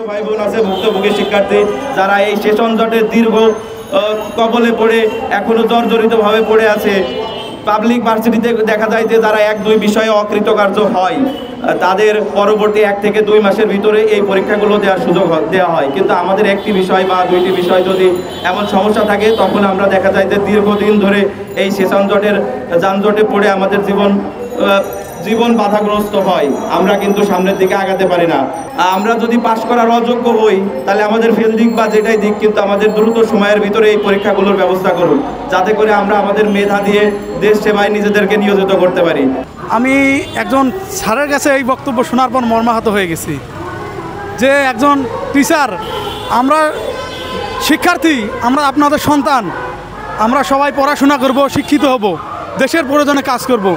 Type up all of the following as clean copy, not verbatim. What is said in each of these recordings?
ভাই বোন আছে ভুক্তভোগী শিক্ষার্থী, যারা এই সেশন জটের দীর্ঘ কবলে পড়ে এখনো জর্জরিতভাবে পড়ে আছে। পাবলিক ভার্সিটিতে দেখা যায় যে যারা 1-2 বিষয়ে অকৃতকার্য হয় তাদের পরবর্তী 1 থেকে 2 মাসের ভিতরে এই পরীক্ষাগুলো দেওয়ার সুযোগ দেওয়া হয়, কিন্তু আমাদের একটি বিষয় বা 2টি বিষয় যদি এমন সমস্যা থাকে তখন আমরা দেখা যায় যে দীর্ঘদিন ধরে এই সেশন জটের যানজটে পড়ে আমাদের জীবন বাধাগ্রস্ত হয়। আমরা কিন্তু সামনের দিকে আগাতে পারি না। আমরা যদি পাশ করার অযোগ্য হই তাহলে আমাদের ফেল দিক বা যেটাই দিক, কিন্তু আমাদের দ্রুত সময়ের ভিতরে এই পরীক্ষাগুলোর ব্যবস্থা করুন, যাতে করে আমরা আমাদের মেধা দিয়ে দেশ সেবায় নিজেদেরকে নিয়োজিত করতে পারি। আমি একজন স্যারের কাছে এই বক্তব্য শোনার পর মর্মাহত হয়ে গেছি যে একজন টিচার, আমরা শিক্ষার্থী, আমরা আপনাদের সন্তান, আমরা সবাই পড়াশোনা করব, শিক্ষিত হব, দেশের প্রয়োজনে কাজ করব,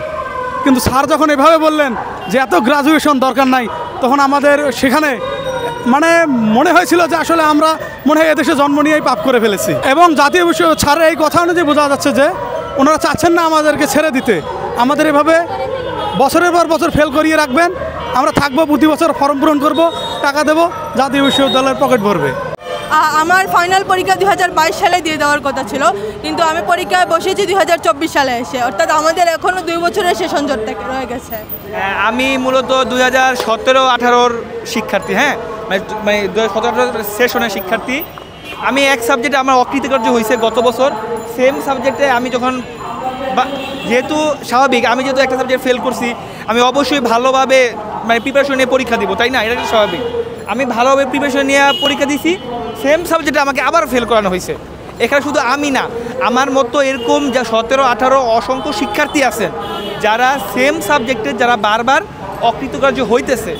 কিন্তু স্যার যখন এভাবে বললেন যে এত গ্রাজুয়েশন দরকার নাই, তখন আমাদের সেখানে মনে হয়েছিল যে আসলে আমরা মনে হয় এদেশে জন্ম নিয়েই পাপ করে ফেলেছি। এবং জাতীয় বিষয় স্যারের এই কথা অনুযায়ী বোঝা যাচ্ছে যে ওনারা চাচ্ছেন না আমাদেরকে ছেড়ে দিতে, আমাদের এভাবে বছরের পর বছর ফেল করিয়ে রাখবেন, আমরা থাকবো, প্রতি বছর ফর্ম পূরণ করব, টাকা দেবো, জাতীয় বিশ্ববিদ্যালয়ের পকেট ভরবে। আমার ফাইনাল পরীক্ষা 2022 সালে দিয়ে দেওয়ার কথা ছিল, কিন্তু আমি পরীক্ষায় বসেছি 2024 সালে এসে, অর্থাৎ আমাদের এখনও 2 বছরের সেশন জট রয়ে গেছে। আমি মূলত 2017-18 শিক্ষার্থী, হ্যাঁ, মানে 2017-18 সেশনের শিক্ষার্থী। আমি এক সাবজেক্টে আমার অকৃতকার্য হয়েছে গত বছর। সেম সাবজেক্টে আমি যখন যেহেতু স্বাভাবিক, আমি যেহেতু একটা সাবজেক্ট ফেল করছি, আমি অবশ্যই ভালোভাবে প্রিপারেশন নিয়ে পরীক্ষা দিব, তাই না? এটা স্বাভাবিক। আমি ভালোভাবে প্রিপারেশন নিয়ে পরীক্ষা দিছি, সেম সাবজেক্টে আমাকে আবার ফেল করানো হয়েছে। এখানে শুধু আমি না, আমার মতো এরকম যা 17-18 অসংখ্য শিক্ষার্থী আছেন যারা সেম সাবজেক্টে যারা বারবার অকৃতকার্য হইতেছে।